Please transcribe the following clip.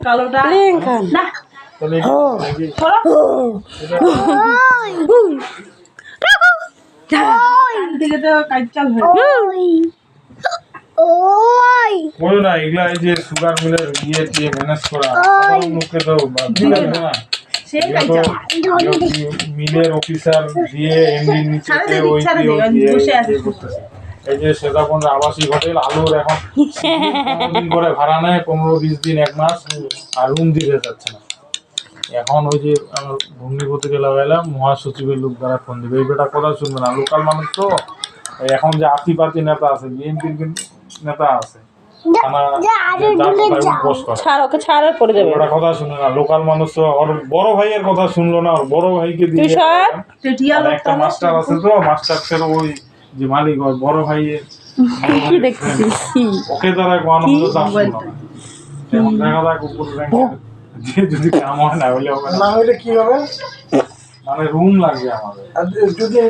কালোটা না তাহলে দিকে তো কাইচাল হয় বলো না এগুলা এই যে সুগার মিলের ইয়ে দিয়ে ম্যানেজ করা সাধারণ লোককে তো দিলে না সে কাইচাল মিলের অফিসার দিয়ে এমডি নিচে ওই দিয়ে করতেছে এই যে সেদাগঞ্জ আবাসিক হোটেল আলোর এখন 15 দিন করে ভাড়া নেয় 15-20 দিন 1 মাস আর রুম দিতে যাচ্ছে না এখন ওই যে আমার ভূমিপতিকে লাগাইলাম মহাসচিবের লোক দ্বারা ফোন দেবে এই বেটা কথা শুনবে না লোকাল মানুষ তো এখন যে আতিপাতি নেতা আছে বিএনপির নেতা আছে কথা শুনে না লোকাল মানুষ তো ওর বড় ভাইয়ের কথা শুনলো না ওর বড় ভাইকে দিয়ে একটা মাস্টার আছে তো মাস্টার ওই যে মালিক ওর বড় ভাইয়ের ওকে দ্বারা কোনো দেখা যাক উপরে যে যদি কাম হয় না হলে হবে না হলে কি হবে মানে রুম লাগবে আমাদের যদি